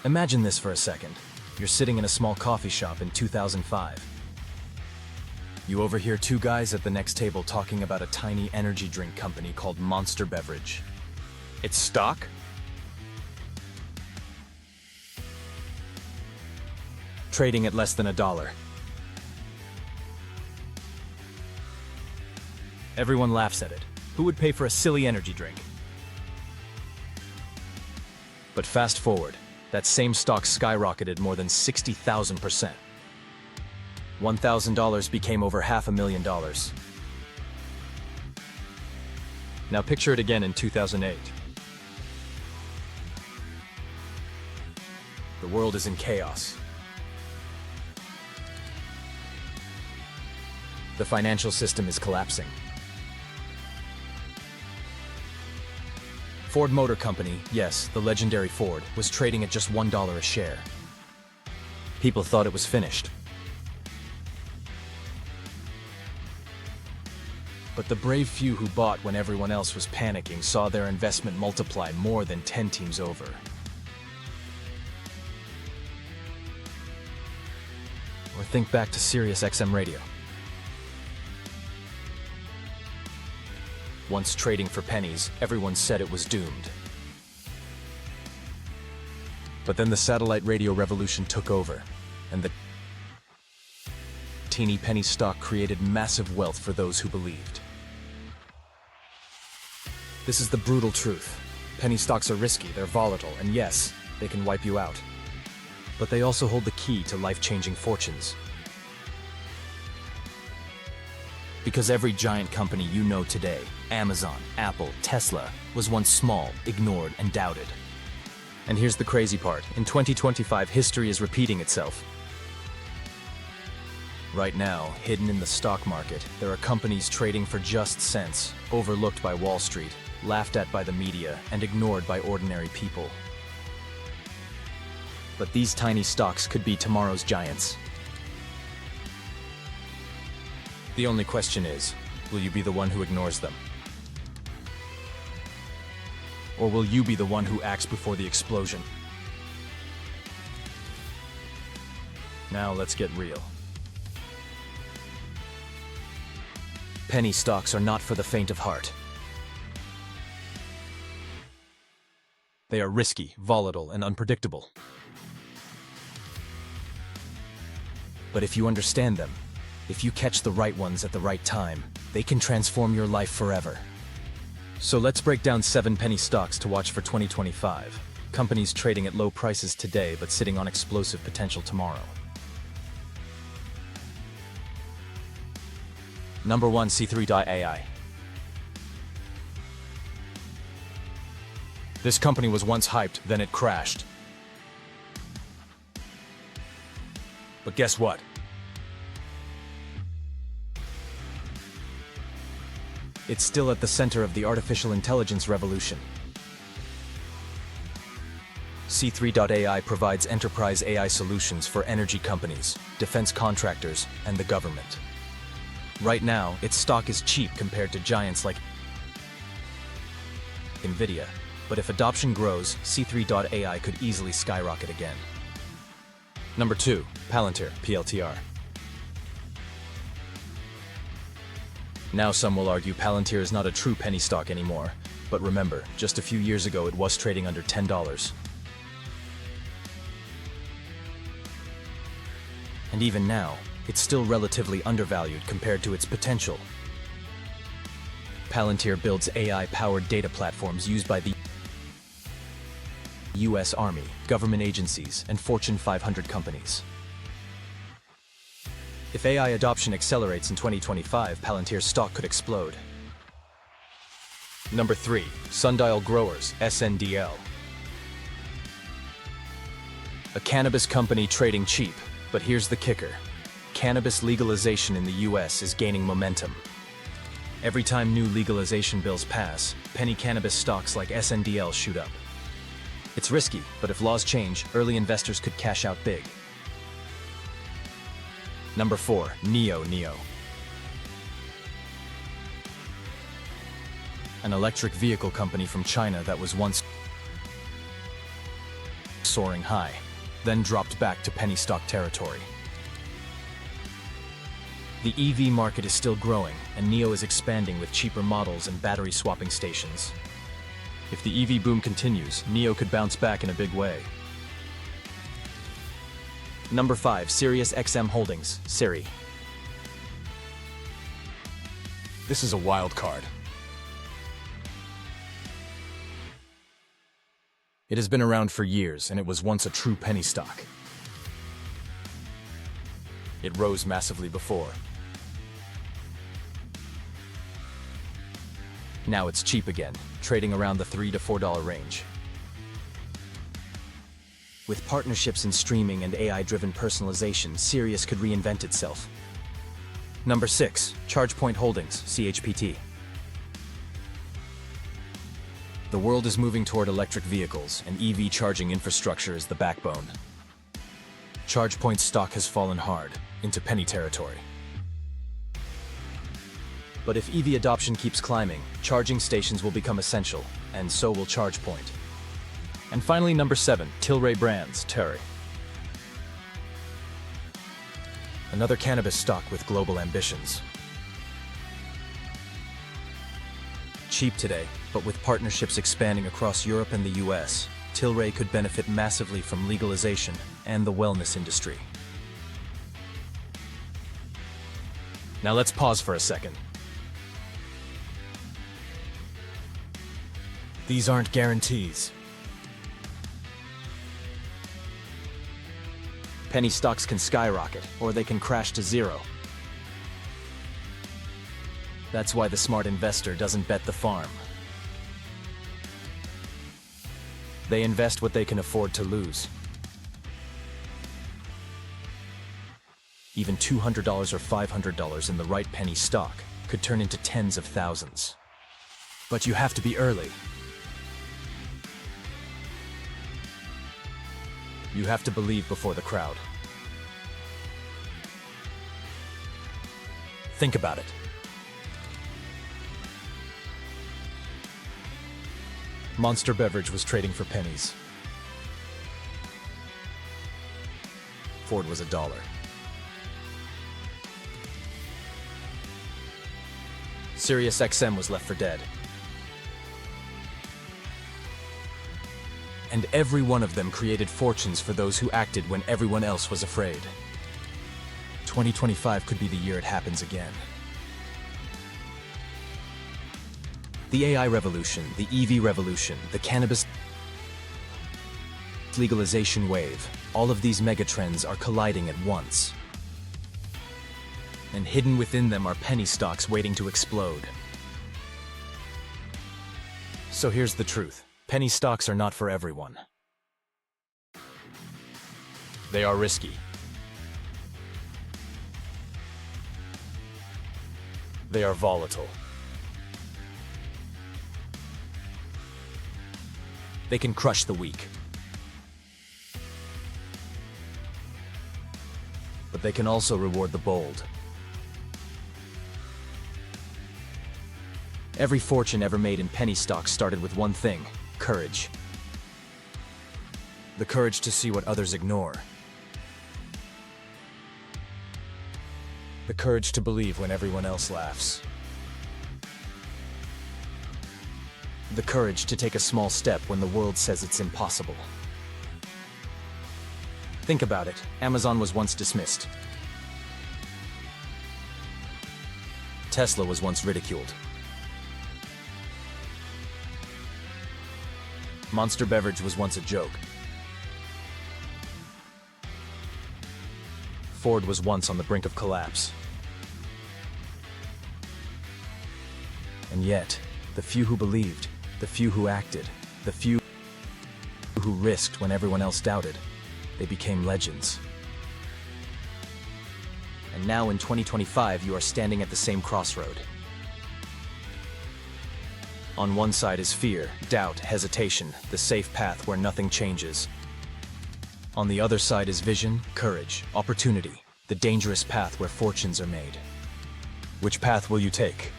Imagine this for a second. You're sitting in a small coffee shop in 2005. You overhear two guys at the next table talking about a tiny energy drink company called Monster Beverage. Its stock? Trading at less than $1. Everyone laughs at it. Who would pay for a silly energy drink? But fast forward, that same stock skyrocketed more than 60,000%. $1,000 became over $500,000. Now picture it again in 2008. The world is in chaos. The financial system is collapsing. Ford Motor Company, yes, the legendary Ford, was trading at just $1 a share. People thought it was finished. But the brave few who bought when everyone else was panicking saw their investment multiply more than 10 times over. Or think back to Sirius XM radio. Once trading for pennies, everyone said it was doomed. But then the satellite radio revolution took over, and the teeny penny stock created massive wealth for those who believed. This is the brutal truth. Penny stocks are risky, they're volatile, and yes, they can wipe you out. But they also hold the key to life-changing fortunes. Because every giant company you know today, Amazon, Apple, Tesla, was once small, ignored, and doubted. And here's the crazy part. In 2025, history is repeating itself. Right now, hidden in the stock market, there are companies trading for just cents, overlooked by Wall Street, laughed at by the media, and ignored by ordinary people. But these tiny stocks could be tomorrow's giants. The only question is, will you be the one who ignores them? Or will you be the one who acts before the explosion? Now let's get real. Penny stocks are not for the faint of heart. They are risky, volatile, and unpredictable. But if you understand them, if you catch the right ones at the right time, they can transform your life forever. So let's break down 7 penny stocks to watch for 2025. Companies trading at low prices today but sitting on explosive potential tomorrow. Number 1, C3.ai. This company was once hyped, then it crashed. But guess what? It's still at the center of the artificial intelligence revolution. C3.ai provides enterprise AI solutions for energy companies, defense contractors, and the government. Right now, its stock is cheap compared to giants like Nvidia, but if adoption grows, C3.ai could easily skyrocket again. Number 2, Palantir, PLTR. Now some will argue Palantir is not a true penny stock anymore, but remember, just a few years ago it was trading under $10. And even now, it's still relatively undervalued compared to its potential. Palantir builds AI-powered data platforms used by the US Army, government agencies, and Fortune 500 companies. If AI adoption accelerates in 2025, Palantir's stock could explode. Number 3, Sundial Growers, SNDL. A cannabis company trading cheap, but here's the kicker. Cannabis legalization in the US is gaining momentum. Every time new legalization bills pass, penny cannabis stocks like SNDL shoot up. It's risky, but if laws change, early investors could cash out big. Number 4, NIO. An electric vehicle company from China that was once soaring high, then dropped back to penny stock territory. The EV market is still growing, and NIO is expanding with cheaper models and battery swapping stations. If the EV boom continues, NIO could bounce back in a big way. Number 5. Sirius XM Holdings, Siri. This is a wild card. It has been around for years, and it was once a true penny stock. It rose massively before. Now it's cheap again, trading around the $3 to $4 range. With partnerships in streaming and AI-driven personalization, Sirius could reinvent itself. Number 6. ChargePoint Holdings, CHPT. The world is moving toward electric vehicles, and EV charging infrastructure is the backbone. ChargePoint stock has fallen hard, into penny territory. But if EV adoption keeps climbing, charging stations will become essential, and so will ChargePoint. And finally, number 7, Tilray Brands, Terry. Another cannabis stock with global ambitions. Cheap today, but with partnerships expanding across Europe and the US, Tilray could benefit massively from legalization and the wellness industry. Now let's pause for a second. These aren't guarantees. Penny stocks can skyrocket, or they can crash to zero. That's why the smart investor doesn't bet the farm. They invest what they can afford to lose. Even $200 or $500 in the right penny stock could turn into tens of thousands. But you have to be early. You have to believe before the crowd. Think about it. Monster Beverage was trading for pennies. Ford was $1. Sirius XM was left for dead. And every one of them created fortunes for those who acted when everyone else was afraid. 2025 could be the year it happens again. The AI revolution, the EV revolution, the cannabis legalization wave, all of these megatrends are colliding at once. And hidden within them are penny stocks waiting to explode. So here's the truth. Penny stocks are not for everyone. They are risky. They are volatile. They can crush the weak. But they can also reward the bold. Every fortune ever made in penny stocks started with one thing: courage. The courage to see what others ignore. The courage to believe when everyone else laughs. The courage to take a small step when the world says it's impossible. Think about it. Amazon was once dismissed. Tesla was once ridiculed. Monster Beverage was once a joke. Ford was once on the brink of collapse. And yet, the few who believed, the few who acted, the few who risked when everyone else doubted, they became legends. And now in 2025, you are standing at the same crossroad. On one side is fear, doubt, hesitation, the safe path where nothing changes. On the other side is vision, courage, opportunity, the dangerous path where fortunes are made. Which path will you take?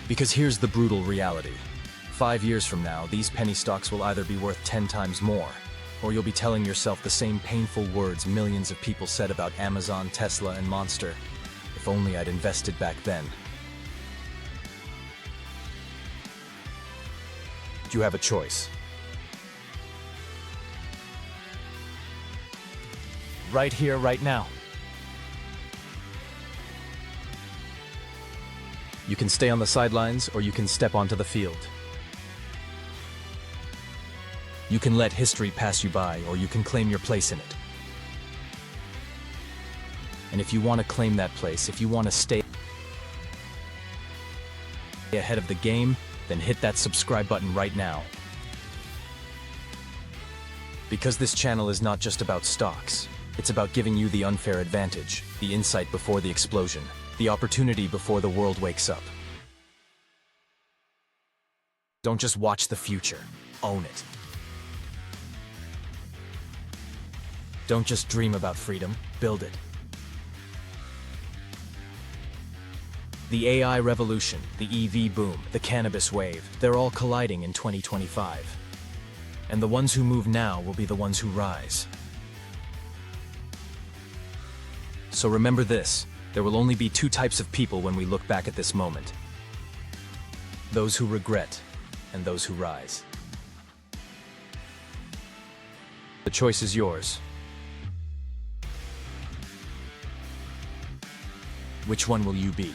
Because here's the brutal reality. 5 years from now, these penny stocks will either be worth 10 times more, or you'll be telling yourself the same painful words millions of people said about Amazon, Tesla, and Monster. If only I'd invested back then. You have a choice. Right here, right now. You can stay on the sidelines, or you can step onto the field. You can let history pass you by, or you can claim your place in it. And if you want to claim that place, if you want to stay ahead of the game, then hit that subscribe button right now. Because this channel is not just about stocks. It's about giving you the unfair advantage, the insight before the explosion, the opportunity before the world wakes up. Don't just watch the future, own it. Don't just dream about freedom, build it. The AI revolution, the EV boom, the cannabis wave, they're all colliding in 2025. And the ones who move now will be the ones who rise. So remember this, there will only be two types of people when we look back at this moment. Those who regret, and those who rise. The choice is yours. Which one will you be?